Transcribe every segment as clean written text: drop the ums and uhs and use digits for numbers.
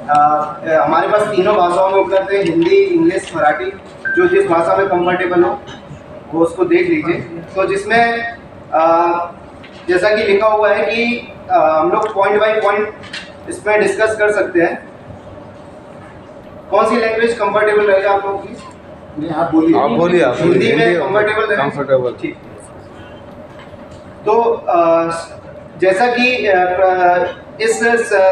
हमारे पास तीनों भाषाओं में उपलब्ध है, हिंदी, इंग्लिश, मराठी। जो जिस भाषा में कंफर्टेबल हो वो उसको देख लीजिए। तो जिसमें जैसा कि लिखा हुआ है कि हम लोग पॉइंट बाय पॉइंट इसमें डिस्कस कर सकते हैं। कौन सी लैंग्वेज कंफर्टेबल रहेगा आप लोगों की? आप बोलिए। हिंदी में कंफर्टेबल है? कंफर्टेबल। ठीक। तो जैसा कि इस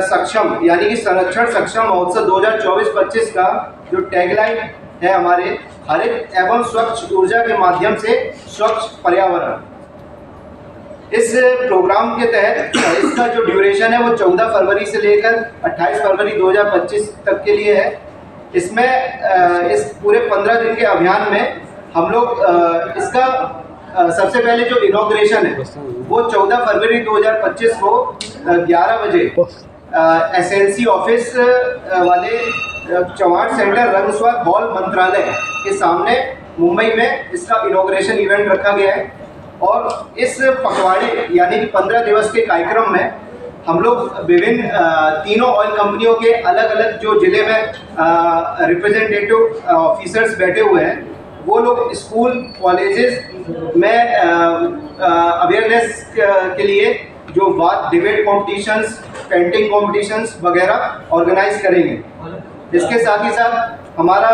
सक्षम यानी कि संरक्षण सक्षम महोत्सव 2024-25 का जो टैगलाइन है हमारे हरित एवं स्वच्छ ऊर्जा के माध्यम से स्वच्छ पर्यावरण, इस प्रोग्राम के तहत इसका जो ड्यूरेशन है वो 14 फरवरी से लेकर 28 फरवरी 2025 तक के लिए है। इसमें इस पूरे 15 दिन के अभियान में हम लोग इसका सबसे पहले जो इनॉग्रेशन है वो 14 फरवरी 2025 को 11 बजे एसएनसी ऑफिस वाले चौहान सेंटर रंगस्वाद हॉल मंत्रालय के सामने मुंबई में इसका इनॉग्रेशन इवेंट रखा गया है। और इस पखवाड़े यानी कि 15 दिवस के कार्यक्रम में हम लोग विभिन्न तीनों ऑयल कंपनियों के अलग अलग जो जिले में रिप्रेजेंटेटिव ऑफिसर्स बैठे हुए हैं वो लोग स्कूल कॉलेजेस में अवेयरनेस के लिए जो बात डिबेट कॉम्पिटिशन्स, पेंटिंग कॉम्पिटिशन्स वगैरह ऑर्गेनाइज करेंगे। इसके साथ ही साथ हमारा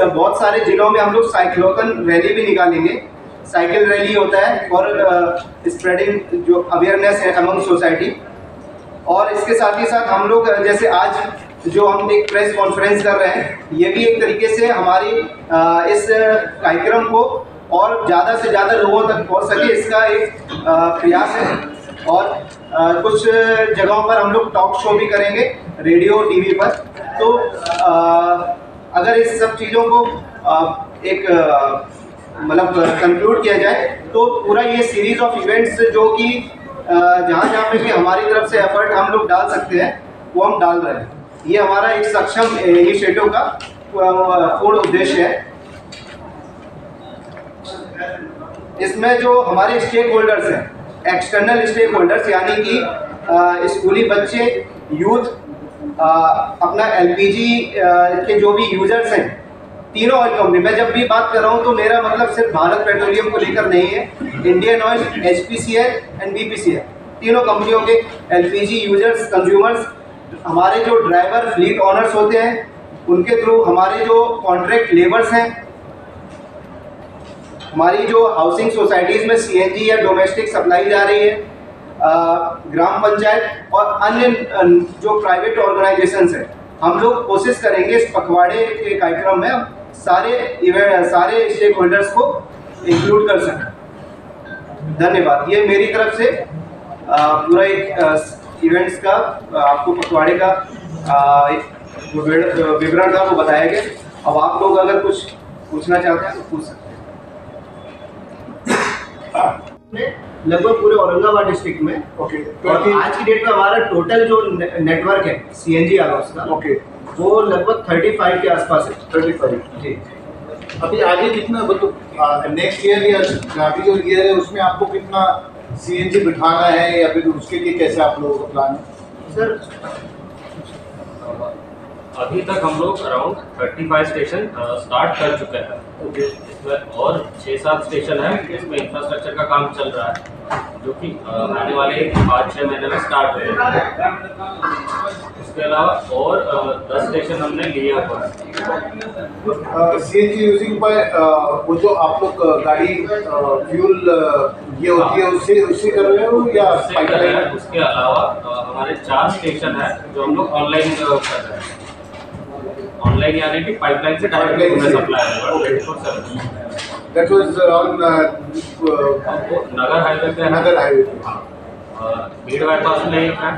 बहुत सारे जिलों में हम लोग साइक्लोथन रैली भी निकालेंगे। साइकिल रैली होता है और स्प्रेडिंग जो अवेयरनेस है अमंग सोसाइटी। और इसके साथ ही साथ हम लोग जैसे आज जो हम एक प्रेस कॉन्फ्रेंस कर रहे हैं, ये भी एक तरीके से हमारी इस कार्यक्रम को और ज़्यादा से ज़्यादा लोगों तक पहुंच सके इसका एक प्रयास है। और कुछ जगहों पर हम लोग टॉक शो भी करेंगे रेडियो टीवी पर। तो अगर इस सब चीज़ों को एक मतलब कंक्लूड किया जाए तो पूरा ये सीरीज ऑफ इवेंट्स जो कि जहाँ जहाँ पे भी हमारी तरफ से एफर्ट हम लोग डाल सकते हैं वो हम डाल रहे हैं। ये हमारा एक सक्षम इनिशिएटिव का पूर्ण उद्देश्य है। इसमें जो हमारे स्टेक होल्डर्स हैं, एक्सटर्नल स्टेक होल्डर्स यानी कि स्कूली बच्चे, यूथ, अपना एलपीजी के जो भी यूजर्स हैं, तीनों ऑयल कंपनी, मैं जब भी बात कर रहा हूँ तो मेरा मतलब सिर्फ भारत पेट्रोलियम को लेकर नहीं है, Indian oil, HPCL and BPCL, तीनों कंपनियों के एलपीजी यूजर्स, कंज्यूमर्स, हमारे जो ड्राइवर फ्लीट ऑनर्स होते हैं उनके थ्रू, हमारे जो कॉन्ट्रैक्ट लेबर्स हैं, हमारी जो हाउसिंग सोसाइटीज़ में सीएनजी या डोमेस्टिक सप्लाई जा रही है, ग्राम पंचायत और अन्य जो प्राइवेट ऑर्गेनाइजेशंस हैं, हम लोग कोशिश करेंगे इस पखवाड़े के कार्यक्रम में सारे स्टेक होल्डर्स को इंक्लूड कर सकें। धन्यवाद। ये मेरी तरफ से पूरा एक इवेंट्स का आपको पखवाड़े का विवरण था वो बताया गया। अब आप लोग अगर कुछ पूछना चाहते हैं तो पूछ सकते हैं। लगभग पूरे औरंगाबाद डिस्ट्रिक्ट में और आज की डेट में हमारा टोटल जो नेटवर्क है सीएनजी आरोस का वो लगभग 35 के आसपास है। 35 जी। अभी आगे कितना मतलब नेक्स्ट ईयर या अभी जो ईयर है उसमें आपको कितना सीएनजी बिठाना है या फिर उसके लिए कैसे आप लोगों का प्लान है? सर अभी तक हम लोग अराउंड 35 स्टेशन स्टार्ट कर चुके हैं। इसमें और 6-7 स्टेशन है, इसमें इंफ्रास्ट्रक्चर का काम चल रहा है जो कि आने वाले 5-6 महीने में स्टार्ट होगा। इसके अलावा और 10 स्टेशन हमने लिए हुआ है। सीएनजी यूजिंग पर वो जो आप लोग गाड़ी फ्यूल ये होती है उससे कर रहे हो या पाइपलाइन? उसके अलावा हमारे 4 स्टेशन है जो हम लोग ऑनलाइन कर रहे हैं। ऑनलाइन यानी कि पाइपलाइन से डायरेक्ट सप्लाई है। That was on Nagar highway पे, नगर हाईवे भीड़ बाईपास में एक है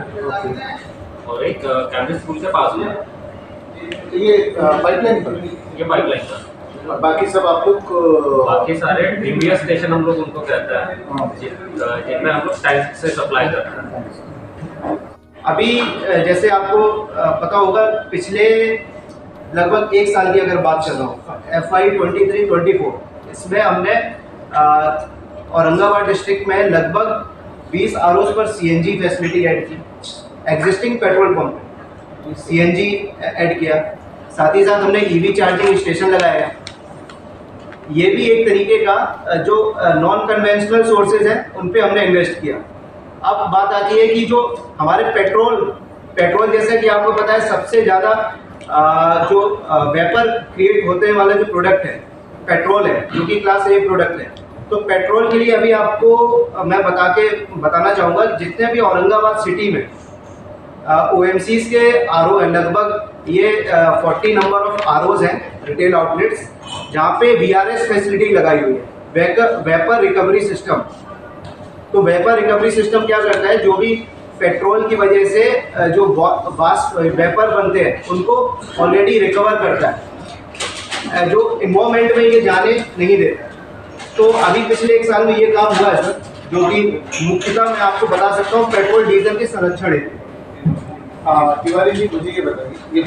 और एक कैंब्रिज स्कूल के पास में। ये पाइपलाइन पर, ये पाइपलाइन पर। बाकी सब आप लोग बाकी सारे डीबीएस स्टेशन हम लोग उनको कहते हैं जिनमें हम लोग टैंक से सप्लाई करते हैं। अभी जैसे आपको पता होगा पिछले लगभग 1 साल की अगर बात कर रहा हूँ FY 23-24 इसमें हमने औरंगाबाद डिस्ट्रिक्ट में लगभग 20 आरओस पर सीएनजी फैसिलिटी ऐड की existing petrol pump. CNG add किया, साथ ही साथ हमने EV चार्जिंग स्टेशन लगाया। ये भी एक तरीके का जो नॉन कन्वेंशनल सोर्सेज हैं उन पे हमने इन्वेस्ट किया। अब बात आती है कि जो हमारे पेट्रोल जैसे कि आपको पता है सबसे ज़्यादा जो वेपर क्रिएट होने वाला जो प्रोडक्ट है पेट्रोल है, जो कि क्लास A प्रोडक्ट है। तो पेट्रोल के लिए अभी आपको मैं बताना चाहूँगा, जितने भी औरंगाबाद सिटी में OMCs के RO है, लगभग ये 40 नंबर ऑफ ROs हैं, रिटेल आउटलेट्स, जहाँ पे VRS फैसिलिटी लगाई हुई है, वेपर रिकवरी सिस्टम। तो वेपर रिकवरी सिस्टम क्या करता है, जो भी पेट्रोल की वजह से जो वास्ट वेपर बनते हैं उनको ऑलरेडी रिकवर करता है, जो इन्वायरमेंट में ये जाने नहीं देता। तो अभी पिछले 1 साल में ये काम हुआ है सर, जो कि मुख्यतः मैं आपको बता सकता हूँ पेट्रोल डीजल के संरक्षण है। तिवारी जी मुझे ये बताइए, ये